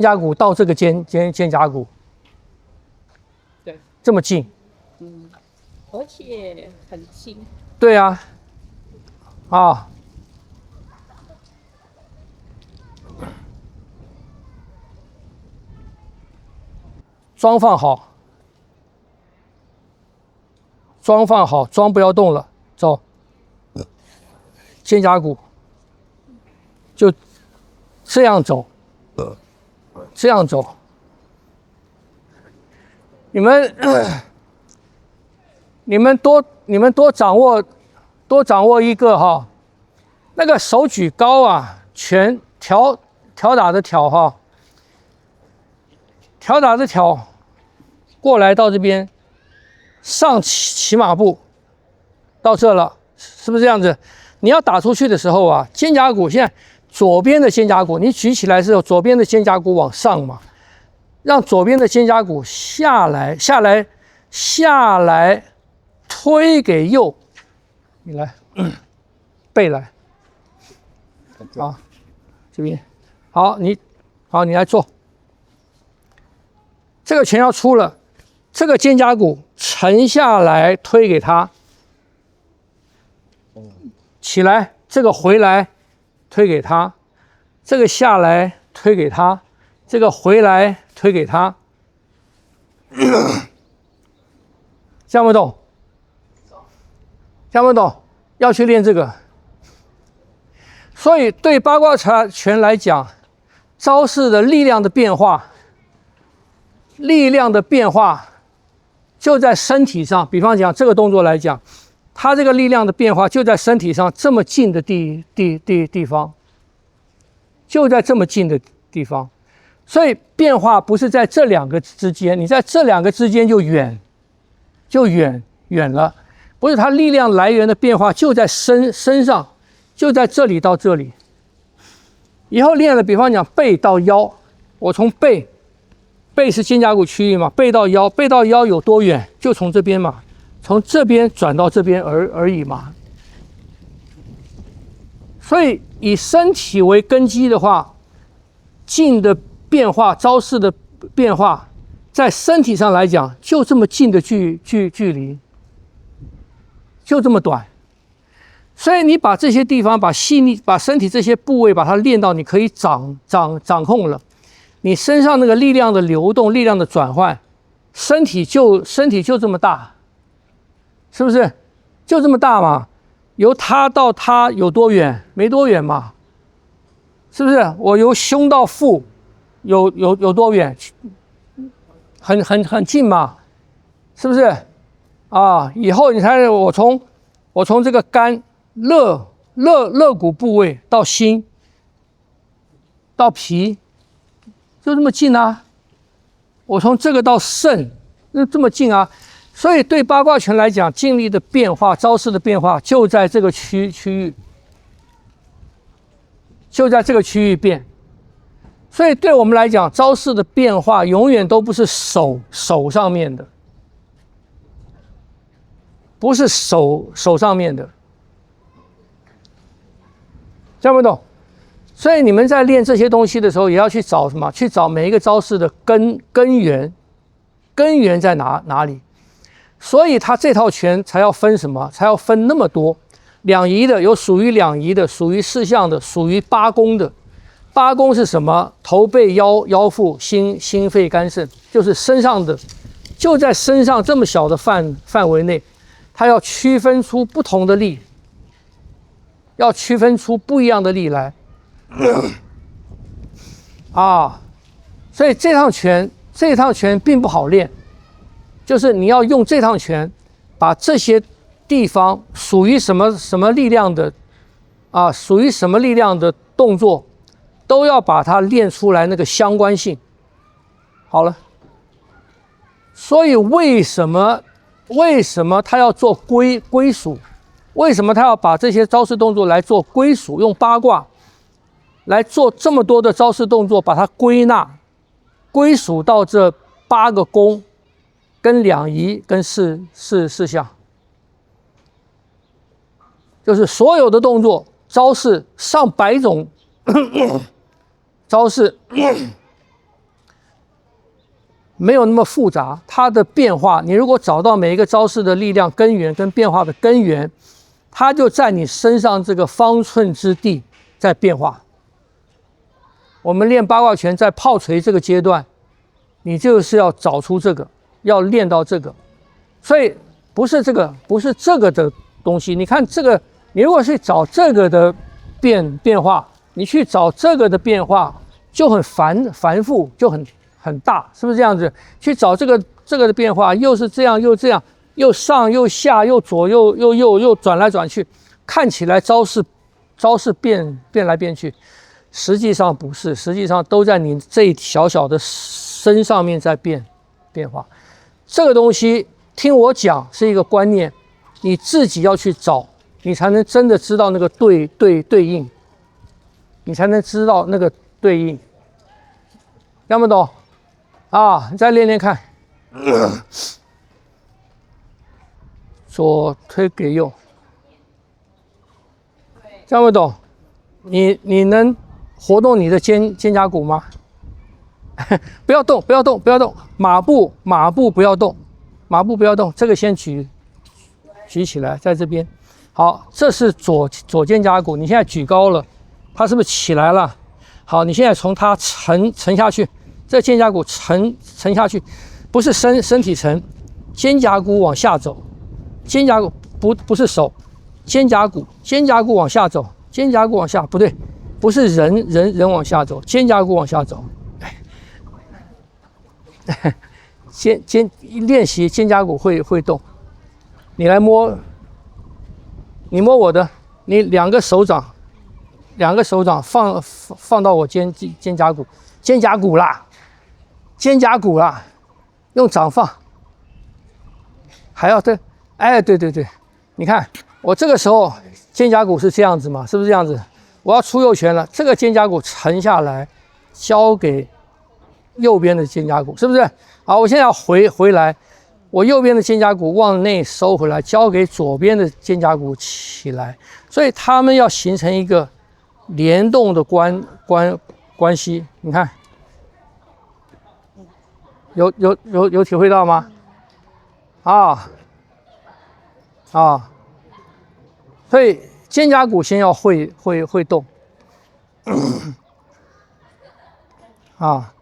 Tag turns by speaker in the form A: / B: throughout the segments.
A: 胛骨到这个肩胛骨，
B: 对，
A: 这么近。
B: 而且很轻。
A: 对啊，啊，桩放好，桩放好，桩不要动了，走。肩胛骨就这样走，这样走。你们多掌握一个哈，那个手举高啊，拳挑打的挑哈，挑打的挑过来到这边，上骑马步到这了，是不是这样子？你要打出去的时候啊，肩胛骨现在左边的肩胛骨，你举起来的时候，左边的肩胛骨往上嘛，让左边的肩胛骨下来，推给右，你来，背来，好，这边，好，你来做，这个拳要出了，这个肩胛骨沉下来推给他。起来，这个回来推给他，这个下来推给他，这个回来推给他，听不懂？听不懂？要去练这个。所以对八卦拳来讲，招式的力量的变化就在身体上。比方讲这个动作来讲。它这个力量的变化就在身体上这么近的地方，就在这么近的地方，所以变化不是在这两个之间，你在这两个之间就远了，不是它力量来源的变化就在身上，就在这里到这里。以后练了，比方讲背到腰，我从背是肩胛骨区域嘛，背到腰有多远？就从这边嘛。从这边转到这边而已嘛，所以以身体为根基的话，劲的变化、招式的变化，在身体上来讲，就这么近的距离，就这么短。所以你把这些地方、把身体这些部位，把它练到你可以掌控了，你身上那个力量的流动、力量的转换，身体就这么大。是不是就这么大嘛？由他到他有多远？没多远嘛，是不是？我由胸到腹有多远？很近嘛，是不是？啊，以后你看我从这个肝肋骨部位到心到脾，就这么近啊。我从这个到肾，那这么近啊。所以对八卦拳来讲，劲力的变化、招式的变化就在这个区域，就在这个区域变。所以对我们来讲，招式的变化永远都不是手上面的，不是手上面的，听不懂？所以你们在练这些东西的时候，也要去找什么？去找每一个招式的根源在哪里？所以他这套拳才要分什么？才要分那么多，两仪的有属于两仪的，属于四象的，属于八宫的。八宫是什么？头背腰腹心肺肝肾，就是身上的，就在身上这么小的范围内，他要区分出不同的力，要区分出不一样的力来。啊，所以这趟拳并不好练。就是你要用这趟拳，把这些地方属于什么力量的，属于什么力量的动作，都要把它练出来那个相关性。好了，所以为什么他要做归属？为什么他要把这些招式动作来做归属？用八卦来做这么多的招式动作，把它归属到这8个宫。跟两仪跟四象，就是所有的动作招式上百种招式没有那么复杂，它的变化，你如果找到每一个招式的力量根源跟变化的根源，它就在你身上这个方寸之地在变化。我们练八卦拳在炮锤这个阶段，你就是要找出这个，要练到这个，所以不是这个的东西。你看这个，你如果去找这个的变化，你去找这个的变化，就很繁复，就很大，是不是这样子？去找这个的变化，又是这样又这样，又上又下，又左右又转来转去，看起来招式变来变去，实际上不是，实际上都在你这小小的身上面在变化。这个东西听我讲是一个观念，你自己要去找，你才能真的知道那个对应，你才能知道那个对应。听不懂？啊，你再练练看。左推给右，听不懂？你能活动你的肩胛骨吗？不要动，不要动，不要动。马步不要动，马步不要动。这个先举起来，在这边。好，这是左肩胛骨，你现在举高了，它是不是起来了？好，你现在从它沉下去。这肩胛骨沉下去，不是身体沉，肩胛骨往下走，肩胛骨不是手，肩胛骨往下走，肩胛骨往下，不对，不是人往下走，肩胛骨往下走。练习肩胛骨会动，你来摸，你摸我的，你两个手掌放到我肩胛骨啦。肩胛骨啦，用掌放，还要对，哎，对，你看我这个时候肩胛骨是这样子嘛，是不是这样子？我要出右拳了，这个肩胛骨沉下来，交给右边的肩胛骨，是不是？好，我现在要回来，我右边的肩胛骨往内收回来，交给左边的肩胛骨起来，所以他们要形成一个联动的关系，你看。有体会到吗？啊，所以肩胛骨先要会动，啊，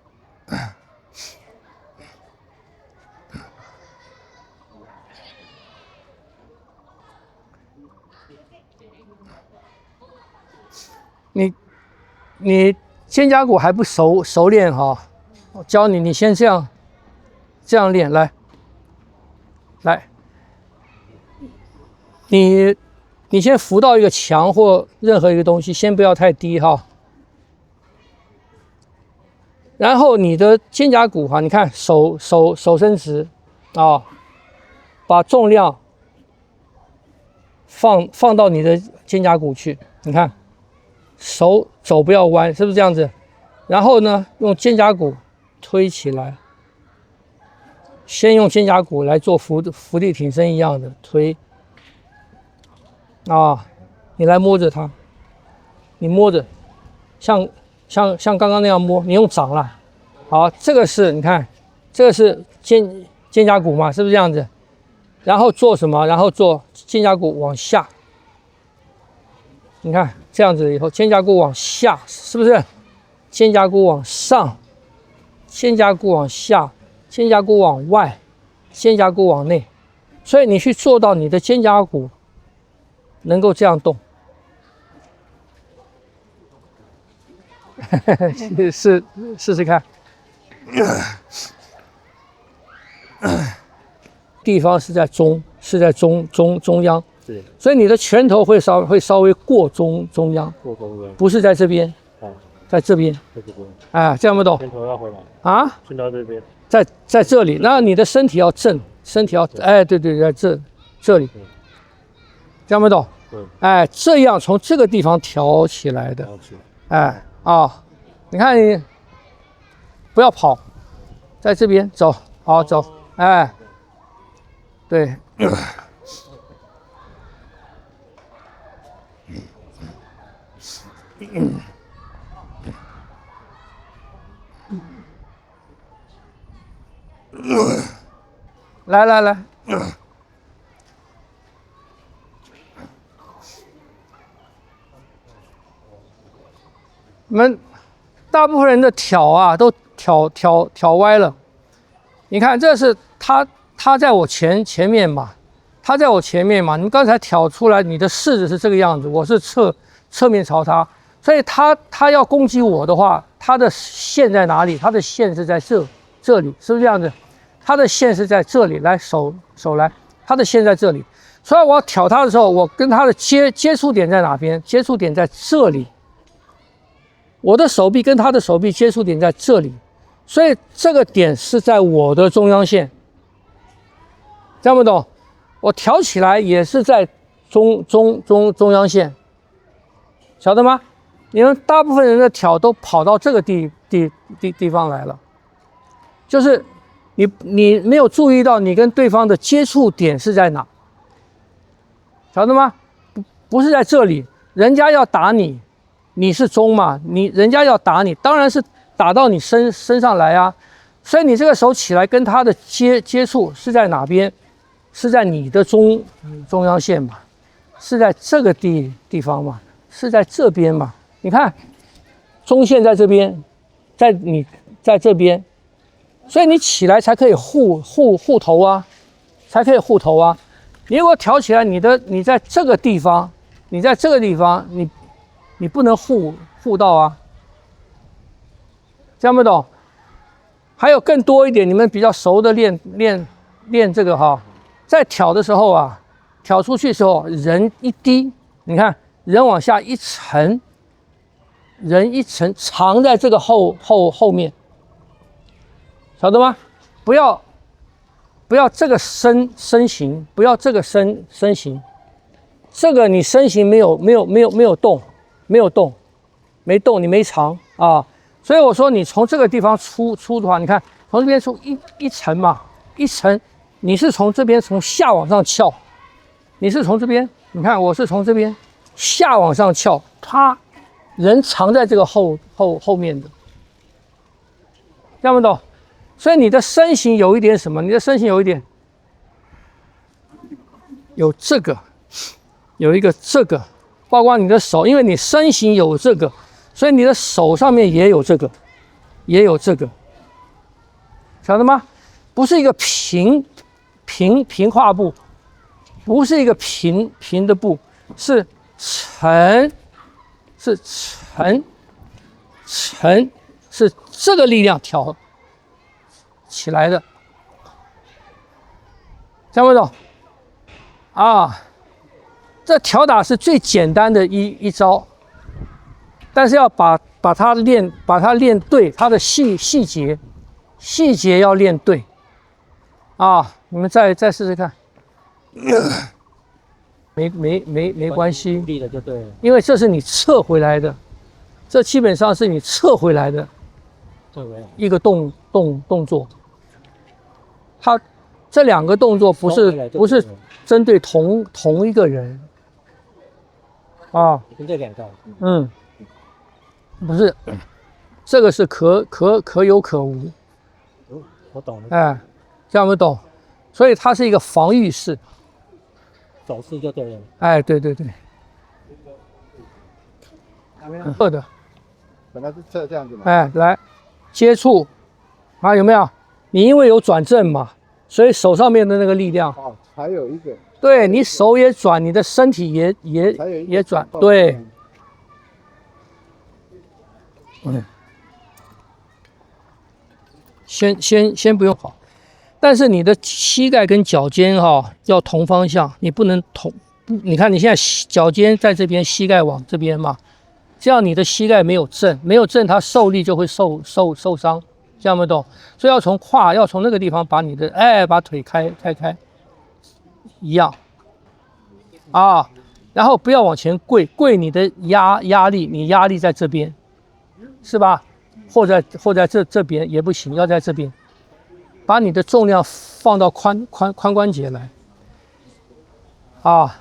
A: 你肩胛骨还不熟练哈，我教你，你先这样练，来，你先扶到一个墙或任何一个东西，先不要太低哈。然后你的肩胛骨哈，你看手伸直啊，把重量放到你的肩胛骨去，你看手肘不要弯，是不是这样子？然后呢，用肩胛骨推起来。先用肩胛骨来做伏地挺身一样的推，啊，你来摸着它，你摸着，像刚刚那样摸，你用掌啦。好，这个是你看，这个是肩胛骨嘛，是不是这样子？然后做什么？然后做肩胛骨往下，你看这样子以后，肩胛骨往下，是不是？肩胛骨往上，肩胛骨往下。肩胛骨往外，肩胛骨往内，所以你去做到你的肩胛骨能够这样动，试试看。地方是在中央，所以你的拳头会稍微过中央，不是在这边，在这边，哎，这样不懂？
C: 拳头要回来
A: 啊，
C: 拳头这边。
A: 在这里，那你的身体要正，身体要哎，对，在这里，这样没懂？哎，这样从这个地方挑起来的，哎你看你不要跑，在这边走，好走，哎，对。来来来，我们大部分人的挑啊都挑歪了。你看，这是他在我前面嘛，他在我前面嘛。你们刚才挑出来，你的式子是这个样子，我是侧面朝他，所以他要攻击我的话，他的线在哪里？他的线是在这里，是不是这样子？他的线是在这里，来手来，他的线在这里，所以我要挑他的时候，我跟他的接触点在哪边？接触点在这里。我的手臂跟他的手臂接触点在这里，所以这个点是在我的中央线，这样不懂？我挑起来也是在中央线，晓得吗？你们大部分人的挑都跑到这个地方来了，就是你没有注意到你跟对方的接触点是在哪，晓得吗？不是在这里，人家要打你。你是中嘛？人家要打你，当然是打到你身上来啊。所以你这个手起来跟他的接触是在哪边？是在你的中央线嘛？是在这个地方嘛？是在这边嘛？你看，中线在这边，在这边，所以你起来才可以护头啊，才可以护头啊。你如果挑起来，你在这个地方，你不能护到啊，这样不懂？还有更多一点，你们比较熟的练这个哈，在挑的时候啊，挑出去的时候，人一低，你看人往下一沉，人一沉藏在这个后面，晓得吗？不要这个身形，不要这个身形，这个你身形没有动。没动，你没藏啊，所以我说你从这个地方出的话，你看从这边出一层嘛，一层，你是从这边从下往上翘，你是从这边，你看我是从这边下往上翘，他人藏在这个后面的，这样不懂？所以你的身形有一点什么？你的身形有一点有这个，有一个这个。包括你的手，因为你身形有这个，所以你的手上面也有这个，晓得吗？不是一个平画布，不是一个平的布，是沉，是这个力量挑起来的，听不懂？啊。这挑打是最简单的一招，但是要把它练对，它的细节要练对啊！你们再试试看，没关系，
C: 力了就对了，
A: 因为这是你撤回来的，这基本上是你撤回来的一个动作。它这两个动作不是针对同一个人。啊，
C: 跟这两个，
A: 不是，这个是可有可无。
C: 我懂了。
A: 哎，这样不懂，所以它是一个防御式，
C: 走势就对了。
A: 哎，对，侧的，
D: 本来是侧这样子嘛。
A: 哎，来接触，啊，有没有？你因为有转正嘛，所以手上面的那个力量，
D: 哦，还有一个。
A: 对你手也转，你的身体也转，对。先不用跑，但是你的膝盖跟脚尖要同方向，你不能同。你看你现在脚尖在这边，膝盖往这边嘛，这样你的膝盖没有正，它受力就会受伤，这样不懂？所以要从那个地方把你的把腿开。一样啊，然后不要往前跪，你的压力，你压力在这边，是吧？或在这边也不行，要在这边，把你的重量放到髋关节来啊。